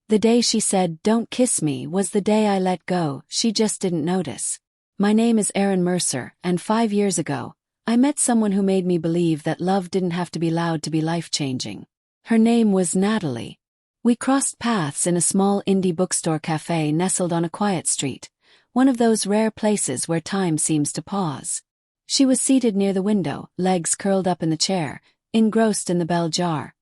The day she said, "Don't kiss me," was the day I let go. She just didn't notice. My name is Erin Mercer, and 5 years ago, I met someone who made me believe that love didn't have to be loud to be life-changing. Her name was Natalie. We crossed paths in a small indie bookstore cafe nestled on a quiet street, one of those rare places where time seems to pause. She was seated near the window, legs curled up in the chair, engrossed in the bell jar,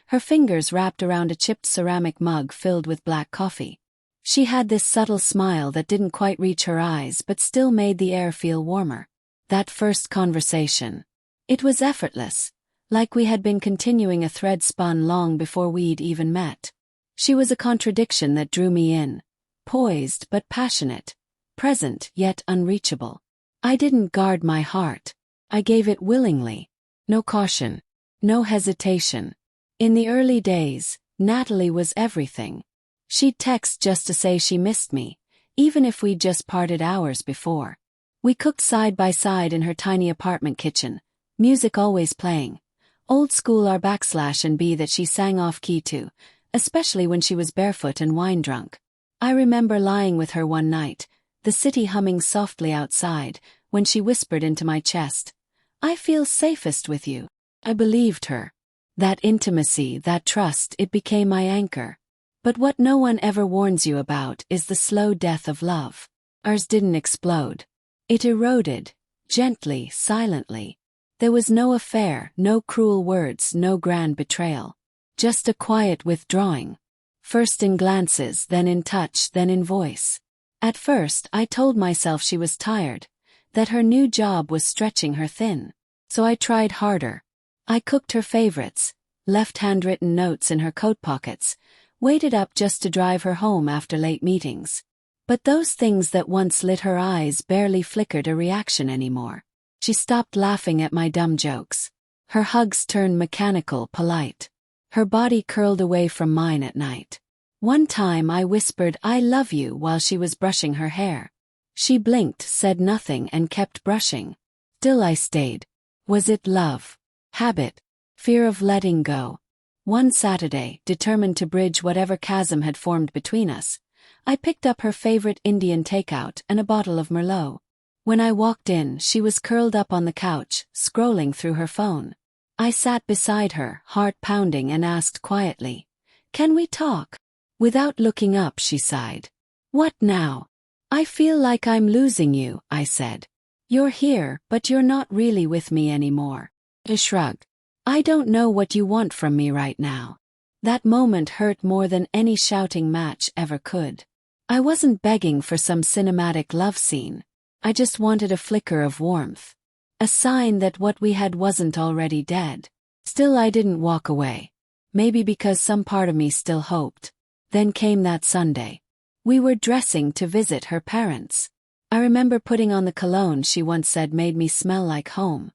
her fingers wrapped around a chipped ceramic mug filled with black coffee. She had this subtle smile that didn't quite reach her eyes but still made the air feel warmer. That first conversation. It was effortless, like we had been continuing a thread spun long before we'd even met. She was a contradiction that drew me in, poised but passionate, present yet unreachable. I didn't guard my heart. I gave it willingly. No caution. No hesitation. In the early days, Natalie was everything. She'd text just to say she missed me, even if we'd just parted hours before. We cooked side by side in her tiny apartment kitchen, music always playing. Old school R/B that she sang off-key to, especially when she was barefoot and wine-drunk. I remember lying with her one night, the city humming softly outside, when she whispered into my chest, "I feel safest with you." I believed her. That intimacy, that trust, it became my anchor. But what no one ever warns you about is the slow death of love. Ours didn't explode. It eroded, gently, silently. There was no affair, no cruel words, no grand betrayal. Just a quiet withdrawing. First in glances, then in touch, then in voice. At first, I told myself she was tired, that her new job was stretching her thin. So I tried harder. I cooked her favorites, left handwritten notes in her coat pockets, waited up just to drive her home after late meetings. But those things that once lit her eyes barely flickered a reaction anymore. She stopped laughing at my dumb jokes. Her hugs turned mechanical, polite. Her body curled away from mine at night. One time I whispered, "I love you," while she was brushing her hair. She blinked, said nothing, and kept brushing. Still I stayed. Was it love? Habit? Fear of letting go? One Saturday, determined to bridge whatever chasm had formed between us, I picked up her favorite Indian takeout and a bottle of Merlot. When I walked in, she was curled up on the couch, scrolling through her phone. I sat beside her, heart pounding, and asked quietly, "Can we talk?" Without looking up, she sighed. "What now?" "I feel like I'm losing you," I said. "You're here, but you're not really with me anymore." A shrug. "I don't know what you want from me right now." That moment hurt more than any shouting match ever could. I wasn't begging for some cinematic love scene. I just wanted a flicker of warmth. A sign that what we had wasn't already dead. Still, I didn't walk away. Maybe because some part of me still hoped. Then came that Sunday. We were dressing to visit her parents. I remember putting on the cologne she once said made me smell like home.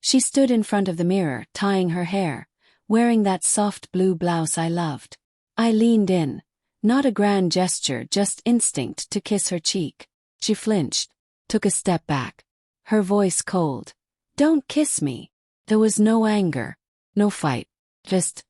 She stood in front of the mirror, tying her hair, wearing that soft blue blouse I loved. I leaned in. Not a grand gesture, just instinct to kiss her cheek. She flinched, took a step back. Her voice cold. "Don't kiss me." There was no anger, no fight, just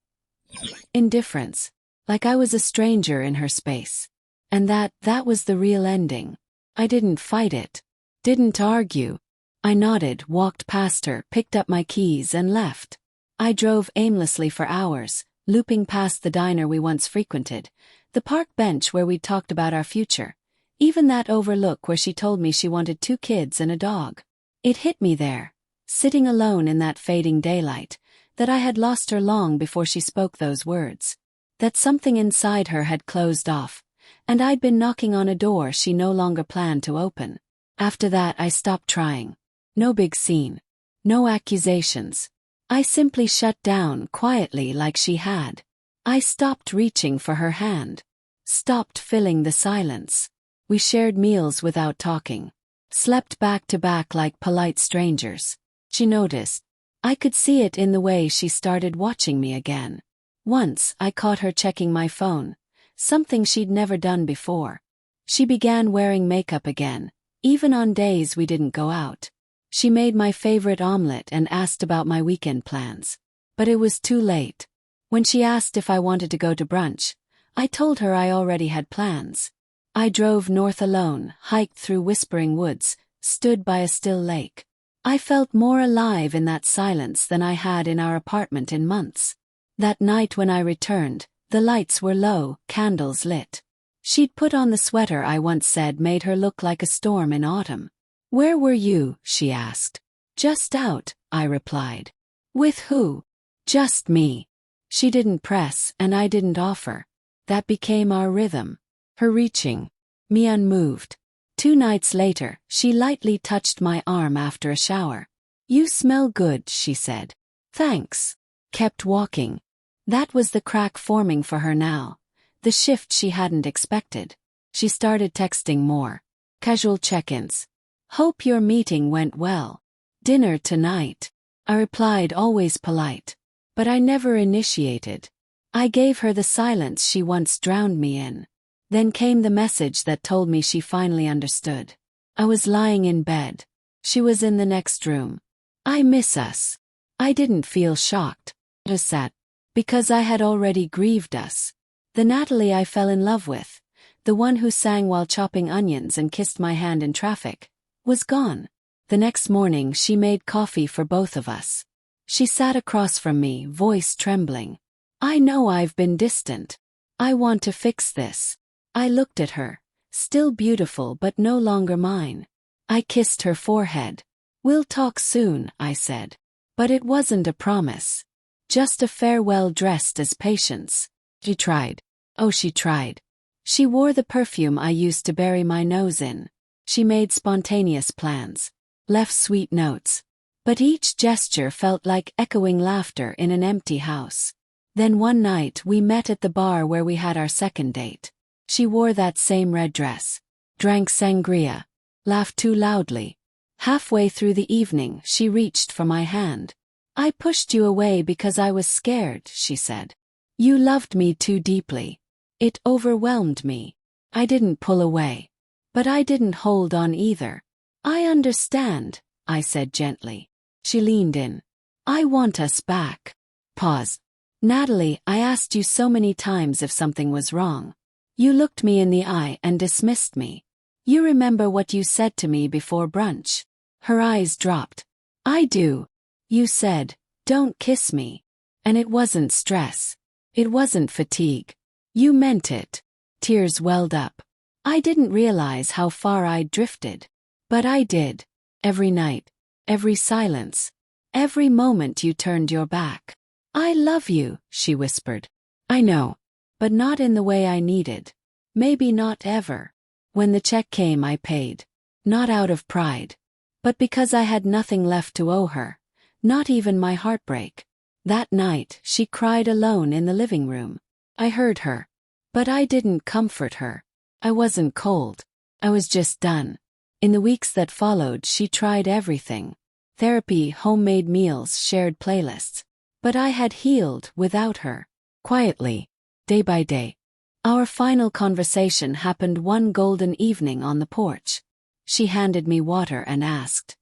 indifference. Like I was a stranger in her space. And that was the real ending. I didn't fight it. Didn't argue. I nodded, walked past her, picked up my keys, and left. I drove aimlessly for hours, looping past the diner we once frequented, the park bench where we'd talked about our future, even that overlook where she told me she wanted 2 kids and a dog. It hit me there, sitting alone in that fading daylight, that I had lost her long before she spoke those words. That something inside her had closed off, and I'd been knocking on a door she no longer planned to open. After that, I stopped trying. No big scene. No accusations. I simply shut down quietly like she had. I stopped reaching for her hand. Stopped filling the silence. We shared meals without talking. Slept back to back like polite strangers. She noticed. I could see it in the way she started watching me again. Once, I caught her checking my phone, something she'd never done before. She began wearing makeup again, even on days we didn't go out. She made my favorite omelet and asked about my weekend plans. But it was too late. When she asked if I wanted to go to brunch, I told her I already had plans. I drove north alone, hiked through whispering woods, stood by a still lake. I felt more alive in that silence than I had in our apartment in months. That night when I returned, the lights were low, candles lit. She'd put on the sweater I once said made her look like a storm in autumn. "Where were you?" she asked. "Just out," I replied. "With who?" "Just me." She didn't press, and I didn't offer. That became our rhythm. Her reaching, me unmoved. 2 nights later, she lightly touched my arm after a shower. "You smell good," she said. "Thanks." Kept walking. That was the crack forming for her now. The shift she hadn't expected. She started texting more. Casual check-ins. "Hope your meeting went well. Dinner tonight." I replied, always polite. But I never initiated. I gave her the silence she once drowned me in. Then came the message that told me she finally understood. I was lying in bed. She was in the next room. "I miss us." I didn't feel shocked. Just sad. Because I had already grieved us. The Natalie I fell in love with, the one who sang while chopping onions and kissed my hand in traffic, was gone. The next morning she made coffee for both of us. She sat across from me, voice trembling. "I know I've been distant. I want to fix this." I looked at her, still beautiful but no longer mine. I kissed her forehead. "We'll talk soon," I said. But it wasn't a promise. Just a farewell dressed as patience. She tried. Oh, she tried. She wore the perfume I used to bury my nose in. She made spontaneous plans. Left sweet notes. But each gesture felt like echoing laughter in an empty house. Then one night we met at the bar where we had our second date. She wore that same red dress. Drank sangria. Laughed too loudly. Halfway through the evening she reached for my hand. "I pushed you away because I was scared," she said. "You loved me too deeply. It overwhelmed me." I didn't pull away. But I didn't hold on either. "I understand," I said gently. She leaned in. "I want us back." Pause. "Natalie, I asked you so many times if something was wrong. You looked me in the eye and dismissed me. You remember what you said to me before brunch?" Her eyes dropped. "I do. You said, 'Don't kiss me.' And it wasn't stress. It wasn't fatigue. You meant it." Tears welled up. I didn't realize how far I'd drifted. But I did. Every night. Every silence. Every moment you turned your back. "I love you," she whispered. "I know. But not in the way I needed. Maybe not ever." When the check came I paid. Not out of pride. But because I had nothing left to owe her. Not even my heartbreak. That night she cried alone in the living room. I heard her. But I didn't comfort her. I wasn't cold. I was just done. In the weeks that followed she tried everything. Therapy, homemade meals, shared playlists. But I had healed without her. Quietly. Day by day. Our final conversation happened one golden evening on the porch. She handed me water and asked,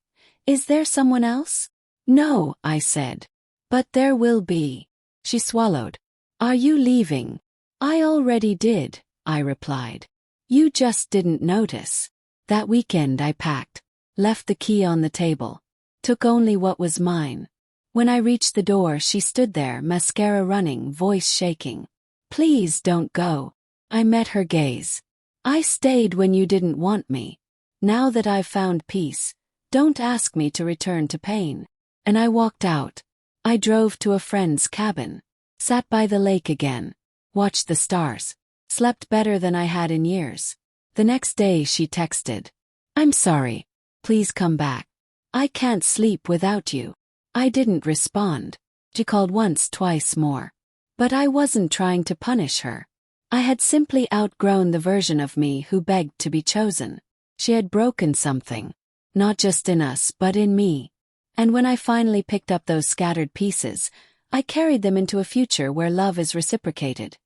"Is there someone else?" "No," I said. "But there will be." She swallowed. "Are you leaving?" "I already did," I replied. "You just didn't notice." That weekend I packed. Left the key on the table. Took only what was mine. When I reached the door she stood there, mascara running, voice shaking. "Please don't go." I met her gaze. "I stayed when you didn't want me. Now that I've found peace, don't ask me to return to pain." And I walked out. I drove to a friend's cabin. Sat by the lake again. Watched the stars. Slept better than I had in years. The next day she texted, "I'm sorry. Please come back. I can't sleep without you." I didn't respond. She called once, twice more. But I wasn't trying to punish her. I had simply outgrown the version of me who begged to be chosen. She had broken something. Not just in us, but in me. And when I finally picked up those scattered pieces, I carried them into a future where love is reciprocated.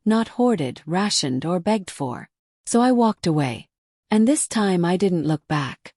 Not hoarded, rationed, or begged for. So I walked away. And this time I didn't look back.